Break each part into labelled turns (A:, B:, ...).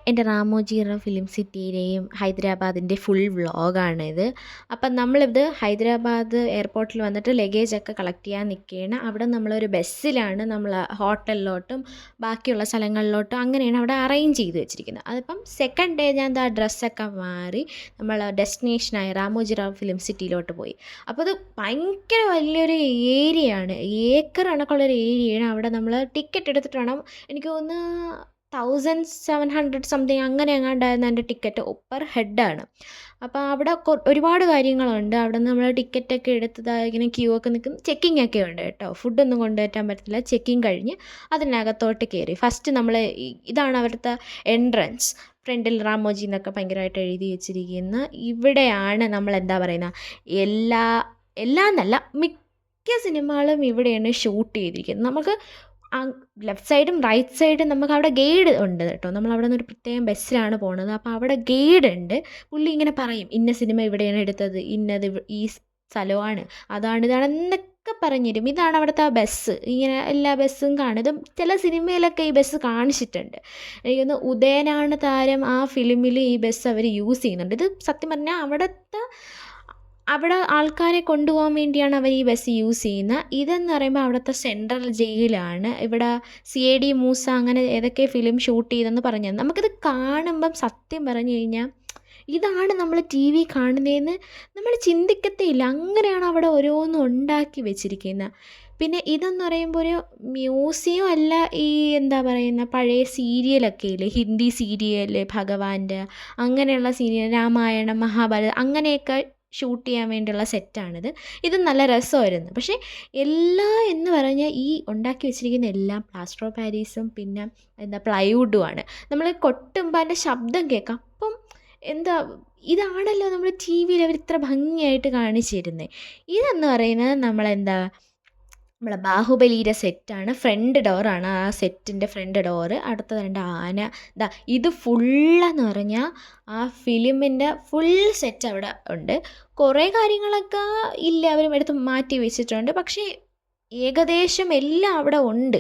A: എൻ്റെ Ramoji Rao film സിറ്റിയിലെയും ഹൈദരാബാദിൻ്റെ full വ്ളോഗാണിത്. അപ്പം നമ്മളിത് ഹൈദരാബാദ് എയർപോർട്ടിൽ വന്നിട്ട് ലഗേജൊക്കെ കളക്ട് ചെയ്യാൻ നിൽക്കുകയാണ്. അവിടെ നമ്മളൊരു ബസ്സിലാണ് നമ്മൾ ഹോട്ടലിലോട്ടും ബാക്കിയുള്ള സ്ഥലങ്ങളിലോട്ടും അങ്ങനെയാണ് അവിടെ അറേഞ്ച് ചെയ്ത് വെച്ചിരിക്കുന്നത്. അതിപ്പം സെക്കൻഡ് ഡേ ഞാൻ ഡ്രസ്സൊക്കെ മാറി നമ്മൾ ഡെസ്റ്റിനേഷനായ റാമോജിറാവ് ഫിലിം സിറ്റിയിലോട്ട് പോയി. അപ്പോൾ അത് ഭയങ്കര വലിയൊരു ഏരിയയാണ്, ഏക്കർ കണക്കുള്ളൊരു ഏരിയയാണ്. അവിടെ നമ്മൾ ടിക്കറ്റ് എടുത്തിട്ട് വേണം, എനിക്ക് തോന്നുന്നു 1700 സംതിങ് അങ്ങനെ എങ്ങാണ്ടായിരുന്നു എൻ്റെ ടിക്കറ്റ് പെർ ഹെഡാണ്. അപ്പോൾ അവിടെ ഒരുപാട് കാര്യങ്ങളുണ്ട്. അവിടെ നിന്ന് നമ്മൾ ടിക്കറ്റൊക്കെ എടുത്തത് ഇങ്ങനെ ക്യൂ ഒക്കെ നിൽക്കുന്ന ചെക്കിംഗ് ഒക്കെ ഉണ്ട് കേട്ടോ. ഫുഡൊന്നും കൊണ്ടുവരാൻ പറ്റില്ല. ചെക്കിങ് കഴിഞ്ഞ് അതിനകത്തോട്ട് കയറി ഫസ്റ്റ് നമ്മൾ ഇതാണ് അവിടുത്തെ എൻട്രൻസ്. ഫ്രണ്ടിൽ റാമോജി എന്നൊക്കെ ഭയങ്കരമായിട്ട് എഴുതി വെച്ചിരിക്കുന്ന ഇവിടെയാണ് നമ്മൾ എന്താ പറയുന്ന എല്ലാ എന്നല്ല മിക്ക സിനിമകളും ഇവിടെയാണ് ഷൂട്ട് ചെയ്തിരിക്കുന്നത്. നമുക്ക് ലെഫ്റ്റ് സൈഡും റൈറ്റ് സൈഡും നമുക്ക് അവിടെ ഗൈഡ് ഉണ്ട് കേട്ടോ. നമ്മൾ അവിടെ നിന്ന് ഒരു പ്രത്യേകം ബസ്സിലാണ് പോകുന്നത്. അപ്പോൾ അവിടെ ഗൈഡ് ഉണ്ട്. പുള്ളി ഇങ്ങനെ പറയും ഇന്ന സിനിമ ഇവിടെയാണ് എടുത്തത്, ഇന്നത് ഈ സ്ഥലമാണ്, ഇതാണെന്നൊക്കെ പറഞ്ഞു തരും. ഇതാണ് അവിടുത്തെ ആ ബസ്. ഇങ്ങനെ എല്ലാ ബസ്സും കാണും. ഇത് ചില സിനിമയിലൊക്കെ ഈ ബസ് കാണിച്ചിട്ടുണ്ട്. എനിക്കൊന്ന് ഉദയനാണ് താരം ആ ഫിലിമിൽ ഈ ബസ് അവർ യൂസ് ചെയ്യുന്നുണ്ട്. ഇത് സത്യം പറഞ്ഞാൽ അവിടെ ആൾക്കാരെ കൊണ്ടുപോകാൻ വേണ്ടിയാണ് അവർ ഈ ബസ് യൂസ് ചെയ്യുന്നത്. ഇതെന്ന് പറയുമ്പോൾ അവിടുത്തെ സെൻട്രൽ ജയിലാണ്. ഇവിടെ CID മൂസ അങ്ങനെ ഏതൊക്കെ ഫിലിം ഷൂട്ട് ചെയ്തെന്ന് പറഞ്ഞത്. നമുക്കിത് കാണുമ്പം സത്യം പറഞ്ഞു കഴിഞ്ഞാൽ ഇതാണ് നമ്മൾ TV കാണുന്നതെന്ന് നമ്മൾ ചിന്തിക്കത്തേയില്ല. അങ്ങനെയാണ് അവിടെ ഓരോന്നും ഉണ്ടാക്കി വെച്ചിരിക്കുന്നത്. പിന്നെ ഇതെന്ന് പറയുമ്പോൾ ഒരു മ്യൂസിയം അല്ല, ഈ എന്താ പറയുന്ന പഴയ സീരിയലൊക്കെ ഇല്ലേ, ഹിന്ദി സീരിയൽ ഭഗവാന്റെ അങ്ങനെയുള്ള സീരിയൽ, രാമായണം, മഹാഭാരതം അങ്ങനെയൊക്കെ ഷൂട്ട് ചെയ്യാൻ വേണ്ടിയുള്ള സെറ്റാണിത്. ഇത് നല്ല രസമായിരുന്നു. പക്ഷേ എന്ന് പറഞ്ഞാൽ ഈ ഉണ്ടാക്കി വെച്ചിരിക്കുന്ന എല്ലാം പ്ലാസ്റ്റർ ഓഫ് പാരീസും പിന്നെ പ്ലൈവുഡുമാണ്. നമ്മൾ കൊട്ടുമ്പോൾ അതിൻ്റെ ശബ്ദം കേൾക്കാം. അപ്പം ഇതാണല്ലോ നമ്മൾ TV അവർ ഇത്ര ഭംഗിയായിട്ട് കാണിച്ചു തരുന്നത്. ഇതെന്ന് പറയുന്നത് നമ്മളെ ബാഹുബലിയുടെ സെറ്റാണ്. ഫ്രണ്ട് ഡോറാണ് ആ സെറ്റിൻ്റെ ഫ്രണ്ട് ഡോറ്. അടുത്ത 2 ആന. ഇത് ഫുള്ളെന്ന് പറഞ്ഞാൽ ആ ഫിലിമിൻ്റെ ഫുൾ സെറ്റ് അവിടെ ഉണ്ട്. കുറേ കാര്യങ്ങളൊക്കെ ഇല്ല അവർ എടുത്ത് മാറ്റി വെച്ചിട്ടുണ്ട്. പക്ഷേ ഏകദേശം എല്ലാം അവിടെ ഉണ്ട്.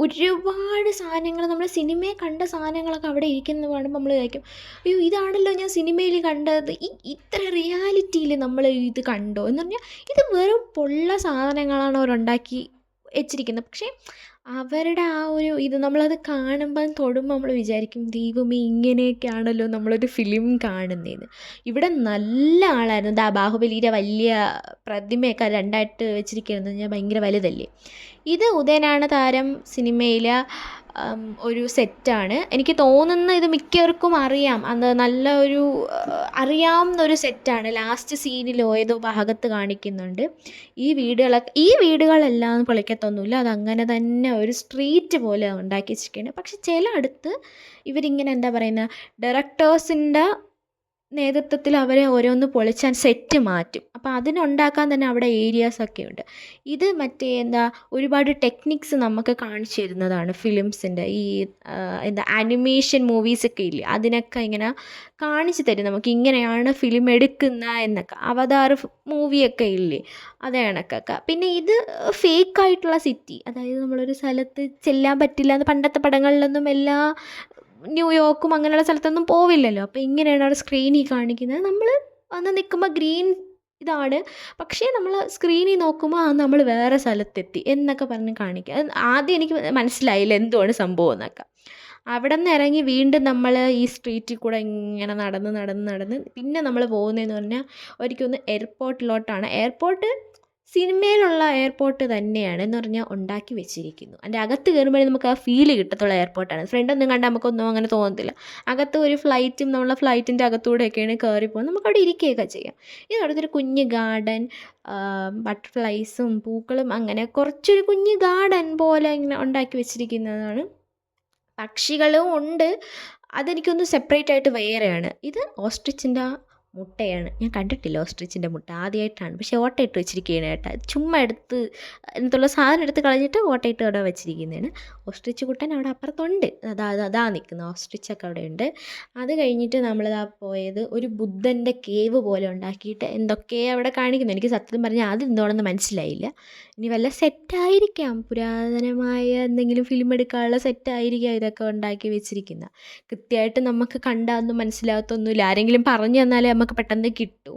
A: ഒരുപാട് സാധനങ്ങൾ നമ്മൾ സിനിമയിൽ കണ്ട സാധനങ്ങളൊക്കെ അവിടെ ഇരിക്കുന്നത് കാണുമ്പോൾ നമ്മൾ വിചാരിക്കും അയ്യോ ഇതാണല്ലോ ഞാൻ സിനിമയിൽ കണ്ടത്, ഇത്ര റിയാലിറ്റിയിൽ നമ്മൾ ഇത് കണ്ടോ എന്ന് പറഞ്ഞാൽ ഇത് വെറും പൊള്ള സാധനങ്ങളാണ് അവരുണ്ടാക്കി വെച്ചിരിക്കുന്നത്. പക്ഷേ അവരുടെ ആ ഒരു ഇത് നമ്മളത് കാണുമ്പം തൊടുമ്പോൾ നമ്മൾ വിചാരിക്കും ദൈവമേ ഇങ്ങനെയൊക്കെയാണല്ലോ നമ്മളൊരു ഫിലിം കാണുന്നതെന്ന്. ഇവിടെ നല്ല ആളായിരുന്നു. ബാഹുബലിയുടെ വലിയ പ്രതിമയൊക്കെ 2ആയിട്ട് വെച്ചിരിക്കുകയെന്ന് പറഞ്ഞാൽ ഭയങ്കര വലുതല്ലേ. ഇത് ഉദയനാണ് താരം സിനിമയിലെ ഒരു സെറ്റാണ്. എനിക്ക് തോന്നുന്നു ഇത് മിക്കവർക്കും അറിയാം. നല്ല ഒരു അറിയാവുന്നൊരു സെറ്റാണ്. ലാസ്റ്റ് സീനിലോ ഏതോ ഭാഗത്ത് കാണിക്കുന്നുണ്ട്. ഈ വീടുകളെല്ലാം പൊളിക്കത്തൊന്നുമില്ല. അതങ്ങനെ തന്നെ ഒരു സ്ട്രീറ്റ് പോലെ ഉണ്ടാക്കി വെച്ചിരിക്കുകയാണ്. പക്ഷെ ചിലയിടത്ത് ഇവരിങ്ങനെ എന്താ പറയുന്നത് ഡയറക്ടേഴ്സിൻ്റെ നേതൃത്വത്തിൽ അവരെ ഓരോന്ന് പൊളിച്ചാൽ സെറ്റ് മാറ്റും. അപ്പോൾ അതിനുണ്ടാക്കാൻ തന്നെ അവിടെ ഏരിയാസൊക്കെ ഉണ്ട്. ഇത് ഒരുപാട് ടെക്നിക്സ് നമുക്ക് കാണിച്ചു തരുന്നതാണ് ഫിലിംസിൻ്റെ. ഈ ആനിമേഷൻ മൂവീസൊക്കെ ഇല്ലേ, അതിനൊക്കെ ഇങ്ങനെ കാണിച്ചു തരും നമുക്ക് ഇങ്ങനെയാണ് ഫിലിം എടുക്കുന്നത് എന്നൊക്കെ. അവതാർ മൂവിയൊക്കെ ഇല്ലേ, അതേ കണക്കൊക്കെ. പിന്നെ ഇത് ഫേക്കായിട്ടുള്ള സിറ്റി, അതായത് നമ്മളൊരു സ്ഥലത്ത് ചെല്ലാൻ പറ്റില്ല എന്ന് പണ്ടത്തെ പടങ്ങളിലൊന്നും ന്യൂയോർക്കും അങ്ങനെയുള്ള സ്ഥലത്തൊന്നും പോവില്ലല്ലോ. അപ്പോൾ ഇങ്ങനെയാണ് അവിടെ സ്ക്രീനിൽ കാണിക്കുന്നത്. നമ്മൾ വന്ന് നിൽക്കുമ്പോൾ ഗ്രീൻ ഇതാണ്, പക്ഷേ നമ്മൾ സ്ക്രീനിൽ നോക്കുമ്പോൾ നമ്മൾ വേറെ സ്ഥലത്തെത്തി എന്നൊക്കെ പറഞ്ഞ് കാണിക്കുക. ആദ്യം എനിക്ക് മനസ്സിലായില്ല എന്തുവാണ് സംഭവം എന്നൊക്കെ. അവിടെ നിന്ന് ഇറങ്ങി വീണ്ടും നമ്മൾ ഈ സ്ട്രീറ്റിൽ കൂടെ ഇങ്ങനെ നടന്ന് പിന്നെ നമ്മൾ പോകുന്നതെന്ന് പറഞ്ഞാൽ ഒരിക്കലും എയർപോർട്ടിലോട്ടാണ്. എയർപോർട്ട് സിനിമയിലുള്ള എയർപോർട്ട് തന്നെയാണ് എന്ന് പറഞ്ഞാൽ ഉണ്ടാക്കി വെച്ചിരിക്കുന്നു. അതിൻ്റെ അകത്ത് കയറുമ്പോഴേ നമുക്ക് ആ ഫീല് കിട്ടത്തുള്ള എയർപോർട്ടാണ്. ഫ്രണ്ടൊന്നും കണ്ടാൽ നമുക്കൊന്നും അങ്ങനെ തോന്നത്തില്ല. അകത്ത് ഒരു ഫ്ലൈറ്റും നമ്മളെ ഫ്ലൈറ്റിൻ്റെ അകത്തൂടെയൊക്കെയാണ് കയറിപ്പോകുന്നത്. നമുക്കവിടെ ഇരിക്കുകയൊക്കെ ചെയ്യാം. അടുത്തൊരു കുഞ്ഞ് ഗാർഡൻ, ബട്ടർഫ്ലൈസും പൂക്കളും അങ്ങനെ കുറച്ചൊരു കുഞ്ഞ് ഗാർഡൻ പോലെ ഇങ്ങനെ ഉണ്ടാക്കി വെച്ചിരിക്കുന്നതാണ്. പക്ഷികളും ഉണ്ട്. അതെനിക്കൊന്ന് സെപ്പറേറ്റ് ആയിട്ട് വേറെയാണ്. ഇത് ഓസ്ട്രിച്ചിൻ്റെ മുട്ടയാണ്. ഞാൻ കണ്ടിട്ടില്ല ഓസ്ട്രിച്ചിൻ്റെ മുട്ട. ആദ്യമായിട്ടാണ്. പക്ഷേ ഓട്ടയിട്ട് വെച്ചിരിക്കുകയാണ് കേട്ടോ. ചുമ്മാ എടുത്ത് അതിനകത്തുള്ള സാധനം എടുത്ത് കളഞ്ഞിട്ട് ഓട്ടയിട്ട് അവിടെ വെച്ചിരിക്കുന്നതാണ്. ഓസ്ട്രിച്ച് കുട്ടൻ അവിടെ അപ്പുറത്തുണ്ട്. അതാ നിൽക്കുന്നത്. ഓസ്ട്രിച്ചൊക്കെ അവിടെയുണ്ട്. അത് കഴിഞ്ഞിട്ട് നമ്മളിതാ പോയത് ഒരു ബുദ്ധൻ്റെ കേവ് പോലെ ഉണ്ടാക്കിയിട്ട് എന്തൊക്കെയോ അവിടെ കാണിക്കുന്നു. എനിക്ക് സത്യം പറഞ്ഞാൽ അതെന്തോണെന്ന് മനസ്സിലായില്ല. ഇനി വല്ല സെറ്റായിരിക്കാം. പുരാതനമായ എന്തെങ്കിലും ഫിലിം എടുക്കാനുള്ള സെറ്റായിരിക്കാം ഇതൊക്കെ ഉണ്ടാക്കി വെച്ചിരിക്കുന്നത്. കൃത്യമായിട്ട് നമുക്ക് കണ്ടാൽ ഒന്നും മനസ്സിലാകത്തൊന്നുമില്ല. ആരെങ്കിലും പറഞ്ഞു തന്നാലേ നമുക്ക് പെട്ടെന്ന് കിട്ടൂ.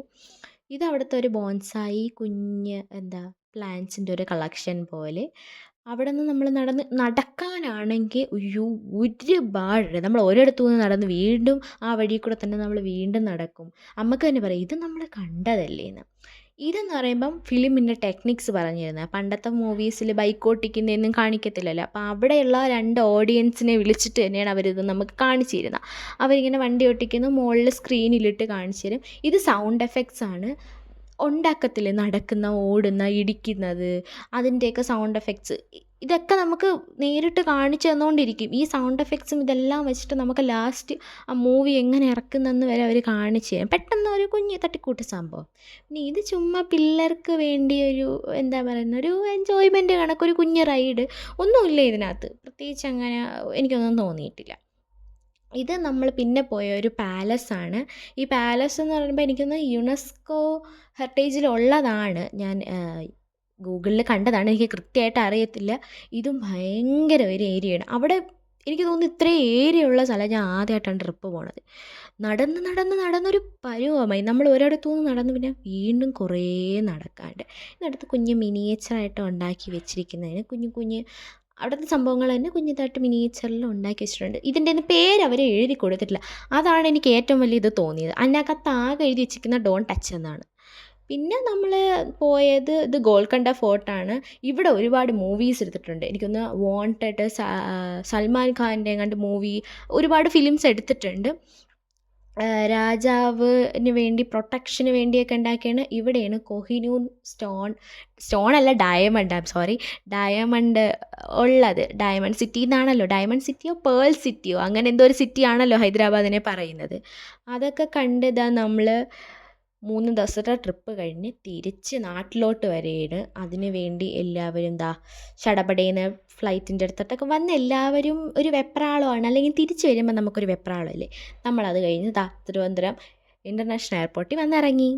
A: ഇത് അവിടുത്തെ ഒരു ബോൺസായി കുഞ്ഞ് പ്ലാന്റ്സിൻ്റെ ഒരു കളക്ഷൻ പോലെ. അവിടെ നിന്ന് നമ്മൾ നടക്കാനാണെങ്കിൽ ഒരുപാട് നമ്മൾ ഒരിടത്തു നിന്ന് നടന്ന് വീണ്ടും ആ വഴി കൂടെ തന്നെ നമ്മൾ വീണ്ടും നടക്കും. അമ്മക്ക് തന്നെ പറയും ഇത് നമ്മൾ കണ്ടതല്ലേ എന്ന്. ഇതെന്ന് പറയുമ്പം ഫിലിമിൻ്റെ ടെക്നിക്സ് പറഞ്ഞു തരുന്നത്. പണ്ടത്തെ മൂവീസിൽ ബൈക്ക് ഓട്ടിക്കുന്നതൊന്നും കാണിക്കത്തില്ലല്ലോ. അപ്പോൾ അവിടെയുള്ള 2 ഓഡിയൻസിനെ വിളിച്ചിട്ട് തന്നെയാണ് അവരിത് നമുക്ക് കാണിച്ചു തരുന്നത്. അവരിങ്ങനെ വണ്ടി ഓട്ടിക്കുന്നു, മുകളിൽ സ്ക്രീനിലിട്ട് കാണിച്ചു തരും. ഇത് സൗണ്ട് എഫക്ട്സ് ആണ്. ഉണ്ടാക്കത്തില്ലേ നടക്കുന്ന, ഓടുന്ന, ഇടിക്കുന്നത്, അതിൻ്റെയൊക്കെ സൗണ്ട് എഫക്ട്സ് ഇതൊക്കെ നമുക്ക് നേരിട്ട് കാണിച്ചു തന്നുകൊണ്ടിരിക്കും. ഈ സൗണ്ട് എഫക്ട്സും ഇതെല്ലാം വെച്ചിട്ട് നമുക്ക് ലാസ്റ്റ് ആ മൂവി എങ്ങനെ ഇറക്കുന്നെന്ന് വരെ അവർ കാണിച്ചു തരും. പെട്ടെന്ന് ഒരു കുഞ്ഞ് തട്ടിക്കൂട്ട് സംഭവം. പിന്നെ ഇത് ചുമ്മാ പിള്ളേർക്ക് വേണ്ടി ഒരു ഒരു എൻജോയ്മെൻറ്റ് കണക്കൊരു കുഞ്ഞ് റൈഡ്. ഒന്നുമില്ല ഇതിനകത്ത് പ്രത്യേകിച്ച് അങ്ങനെ എനിക്കൊന്നും തോന്നിയിട്ടില്ല. ഇത് നമ്മൾ പിന്നെ പോയ ഒരു പാലസാണ്. ഈ പാലസ് എന്ന് പറയുമ്പോൾ എനിക്കൊന്ന് യുനെസ്കോ ഹെറിറ്റേജിലുള്ളതാണ്. ഞാൻ ഗൂഗിളിൽ കണ്ടതാണ്. എനിക്ക് കൃത്യമായിട്ട് അറിയത്തില്ല. ഇതും ഭയങ്കര ഒരു ഏരിയയാണ്. അവിടെ എനിക്ക് തോന്നുന്നു ഇത്രയും ഏരിയ ഉള്ള സ്ഥലം ഞാൻ ആദ്യമായിട്ടാണ് ട്രിപ്പ് പോണത്. നടന്നൊരു പരുവമായി. നമ്മൾ ഒരിടത്തു നിന്ന് നടന്ന് പിന്നെ വീണ്ടും കുറേ നടക്കാണ്ട്. ഇതിനടുത്ത് കുഞ്ഞ് മിനിയേച്ചറായിട്ട് ഉണ്ടാക്കി വെച്ചിരിക്കുന്നതിന് കുഞ്ഞ് അവിടുത്തെ സംഭവങ്ങൾ തന്നെ കുഞ്ഞിതായിട്ട് മിനിയേച്ചറിൽ ഉണ്ടാക്കി വെച്ചിട്ടുണ്ട്. ഇതിൻ്റെ ഒന്നും പേര് അവർ എഴുതി കൊടുത്തിട്ടില്ല. അതാണ് എനിക്ക് ഏറ്റവും വലിയ ഇത് തോന്നിയത്. അതിനകത്ത് ആകെ എഴുതി വെച്ചിരിക്കുന്ന ഡോണ്ട് ടച്ച് എന്നാണ്. പിന്നെ നമ്മൾ പോയത് ഇത് ഗോൽക്കൊണ്ട ഫോർട്ടാണ്. ഇവിടെ ഒരുപാട് മൂവീസ് എടുത്തിട്ടുണ്ട്. എനിക്കൊന്ന് വാണ്ടഡ്, സൽമാൻ ഖാൻ്റെ എങ്ങാണ്ട് മൂവി, ഒരുപാട് ഫിലിംസ് എടുത്തിട്ടുണ്ട്. രാജാവിന് വേണ്ടി പ്രൊട്ടക്ഷന് വേണ്ടിയൊക്കെ ഉണ്ടാക്കിയാണ്. ഇവിടെയാണ് കോഹിനൂർ സ്റ്റോണല്ല ഡയമണ്ട് ഉള്ളത്. ഡയമണ്ട് സിറ്റി എന്നാണല്ലോ, ഡയമണ്ട് സിറ്റിയോ പേൾ സിറ്റിയോ അങ്ങനെ എന്തോ ഒരു സിറ്റിയാണല്ലോ ഹൈദരാബാദിനെ പറയുന്നത്. അതൊക്കെ കണ്ട് നമ്മൾ 3 ദിവസത്തെ ട്രിപ്പ് കഴിഞ്ഞ് തിരിച്ച് നാട്ടിലോട്ട് വരികയാണ്. അതിന് വേണ്ടി എല്ലാവരും ചടപടേന്ന് ഫ്ലൈറ്റിൻ്റെ അടുത്തോട്ടൊക്കെ വന്ന് എല്ലാവരും ഒരു വെപ്രാളമാണ്. അല്ലെങ്കിൽ തിരിച്ച് വരുമ്പോൾ നമുക്കൊരു വെപ്രാളമല്ലേ. നമ്മളത് കഴിഞ്ഞ് തിരുവനന്തപുരം ഇൻ്റർനാഷണൽ എയർപോർട്ടിൽ വന്നിറങ്ങി.